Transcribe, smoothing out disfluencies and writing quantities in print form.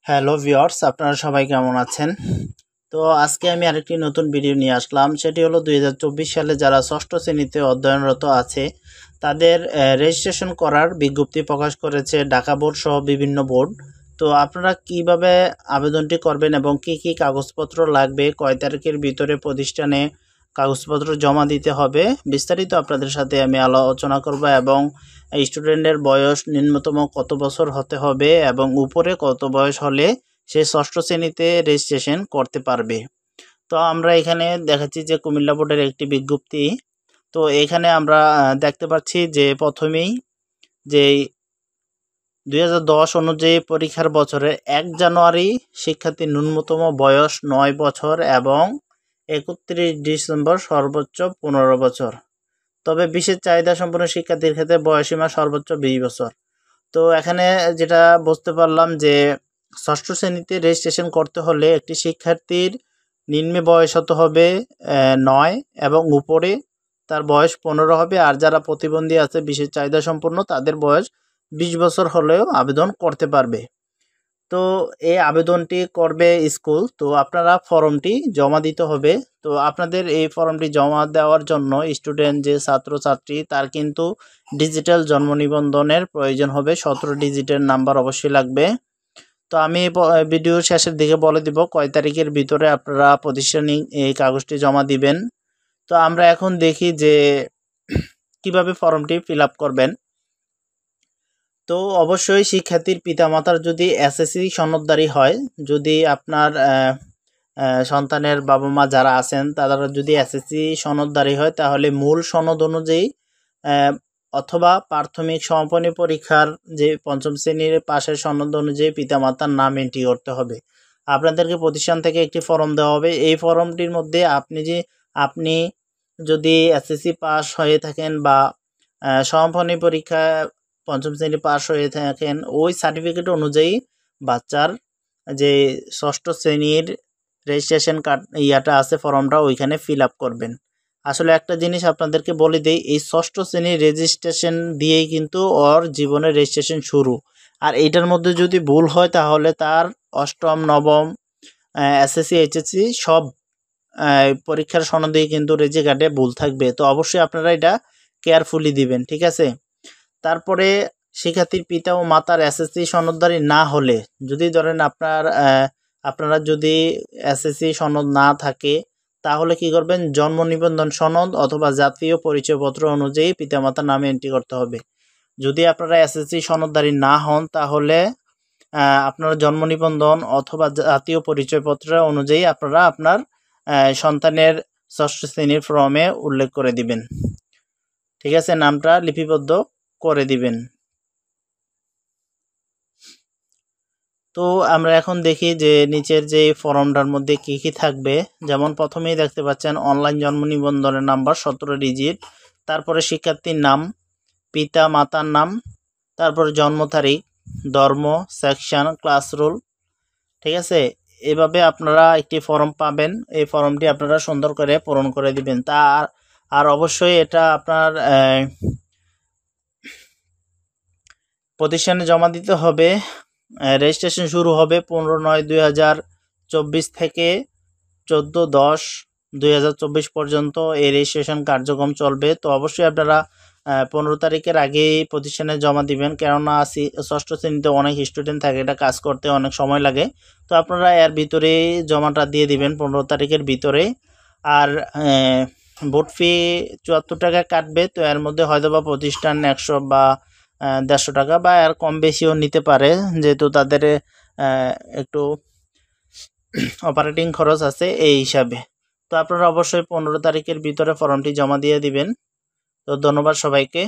Hello viewers, আপনারা সবাই কেমন আছেন? তো আজকে আমি আরেকটি নতুন ভিডিও নিয়ে আসলাম। সেটি হলো 2024 সালে যারা ষষ্ঠ শ্রেণীতে অধ্যয়নরত আছে তাদের রেজিস্ট্রেশন করার বিজ্ঞপ্তি প্রকাশ করেছে ঢাকা বোর্ড সহ বিভিন্ন বোর্ড। তো আপনারা কিভাবে আবেদনটি করবেন এবং কি কি কাগজপত্র লাগবে, কয় তারিখের ভিতরে প্রতিষ্ঠানে কাগজপত্র জমা দিতে হবে, বিস্তারিত আপনাদের সাথে আমি আলোচনা করব। এবং স্টুডেন্টের বয়স ন্যূনতম কত বছর হতে হবে এবং উপরে কত বয়স হলে সে ষষ্ঠ শ্রেণীতে রেজিস্ট্রেশন করতে পারবে। তো আমরা এখানে দেখাচ্ছি যে কুমিল্লা বোর্ডের একটি বিজ্ঞপ্তি। তো এখানে আমরা দেখতে পাচ্ছি যে প্রথমেই যে 2010 অনুযায়ী পরীক্ষার বছরের 1 জানুয়ারি শিক্ষার্থীর ন্যূনতম বয়স 9 বছর এবং 31 ডিসেম্বর সর্বোচ্চ 15 বছর। তবে বিশেষ চাহিদা সম্পন্ন শিক্ষার্থীর ক্ষেত্রে বয়সীমা সর্বোচ্চ 20 বছর। তো এখানে যেটা বুঝতে পারলাম যে ষষ্ঠ শ্রেণীতে রেজিস্ট্রেশন করতে হলে একটি শিক্ষার্থীর নিম্নে বয়স হতে হবে 9 এবং উপরে তার বয়স 15 হবে। আর যারা প্রতিবন্ধী আছে, বিশেষ চাহিদা সম্পন্ন, তাদের বয়স 20 বছর হলেও আবেদন করতে পারবে। তো এই আবেদনটি করবে স্কুল। তো আপনারা ফর্মটি জমা দিতে হবে। তো আপনাদের এই ফর্মটি জমা দেওয়ার জন্য স্টুডেন্ট যে ছাত্রছাত্রী তার কিন্তু ডিজিটাল জন্ম নিবন্ধনের প্রয়োজন হবে। 17 ডিজিটের নাম্বার অবশ্যই লাগবে। তো আমি ভিডিওর শেষের দিকে বলে দিব কয় তারিখের ভিতরে আপনারা প্রতিষ্ঠানে এই কাগজটি জমা দিবেন। তো আমরা এখন দেখি যে কিভাবে ফর্মটি ফিল আপ করবেন। তো অবশ্যই শিক্ষার্থীর পিতামাতার যদি এসএসসি সনদধারী হয়, যদি আপনার সন্তানের বাবা মা যারা আছেন তারা যদি এসএসসি সনদধারী হয়, তাহলে মূল সনদ অনুযায়ী অথবা প্রাথমিক সমাপনী পরীক্ষার যে পঞ্চম শ্রেণীর পাশের সনদ অনুযায়ী পিতামাতার নাম এন্ট্রি করতে হবে। আপনাদেরকে প্রতিষ্ঠান থেকে একটি ফর্ম দেওয়া হবে। এই ফর্মটির মধ্যে আপনি যদি এসএসসি পাস হয়ে থাকেন বা সমাপনী পরীক্ষা পঞ্চম শ্রেণী পাস হয়ে থাকেন, ওই সার্টিফিকেট অনুযায়ী বাচ্চার যে ষষ্ঠ শ্রেণীর রেজিস্ট্রেশন কার্ড আছে ফর্মটা ওইখানে ফিল আপ করবেন। আসলে একটা জিনিস আপনাদেরকে বলে দিই, এই ষষ্ঠ শ্রেণীর রেজিস্ট্রেশন দিয়েই কিন্তু ওর জীবনের রেজিস্ট্রেশন শুরু। আর এইটার মধ্যে যদি ভুল হয় তাহলে তার অষ্টম, নবম, এসএসসি, এইচএসসি সব পরীক্ষার সনদেই কিন্তু রেজি কার্ডে ভুল থাকবে। তো অবশ্যই আপনারা এটা কেয়ারফুলি দিবেন, ঠিক আছে? তারপরে শিক্ষার্থীর পিতা ও মাতার এসএসসি সনদধারী না হলে, যদি ধরেন আপনারা যদি এসএসসি সনদ না থাকে, তাহলে কি করবেন, জন্ম নিবন্ধন সনদ অথবা জাতীয় পরিচয়পত্র অনুযায়ী পিতামাতার নামে এন্ট্রি করতে হবে। যদি আপনারা এসএসসি সনদধারী না হন, তাহলে আপনার জন্ম নিবন্ধন অথবা জাতীয় পরিচয়পত্র অনুযায়ী আপনারা আপনার সন্তানের ষষ্ঠ শ্রেণীর ফর্মে উল্লেখ করে দিবেন, ঠিক আছে? নামটা লিপিবদ্ধ করে দিবেন। তো আমরা এখন দেখি যে নিচের যে ফর্মটার মধ্যে কি কি থাকবে। যেমন প্রথমেই দেখতে পাচ্ছেন অনলাইন জন্ম নিবন্ধনের নাম্বার 17 ডিজিট, তারপরে শিক্ষার্থীর নাম, পিতা মাতার নাম, তারপরে জন্ম তারিখ, ধর্ম, সেকশন, ক্লাস রুল, ঠিক আছে? এভাবে আপনারা একটি ফর্ম পাবেন। এই ফর্মটি আপনারা সুন্দর করে পূরণ করে দিবেন। আর অবশ্যই এটা আপনার প্রতিষ্ঠানে জমা দিতে হবে। রেজিস্ট্রেশন শুরু হবে 15/9/2024 থেকে 14/10/2024 পর্যন্ত এই রেজিস্ট্রেশন কার্যক্রম চলবে। তো অবশ্যই আপনারা 15 তারিখের আগেই প্রতিষ্ঠানে জমা দিবেন, কেননা ষষ্ঠ শ্রেণীতে অনেক স্টুডেন্ট থাকে, এটা কাজ করতে অনেক সময় লাগে। তো আপনারা এর ভিতরে জমাটা দিয়ে দিবেন 15 তারিখের ভিতরে। আর বোর্ড ফি 74 টাকা কাটবে। তো এর মধ্যে হয়তো বা প্রতিষ্ঠান 100 বা 150 টাকা বা এর কম বেশিও নিতে পারে, যেহেতু তাদের একটু অপারেটিং খরচ আছে এই হিসাবে। তো আপনারা অবশ্যই 15 তারিখের ভিতরে ফর্মটি জমা দিয়ে দিবেন। তো ধন্যবাদ সবাইকে।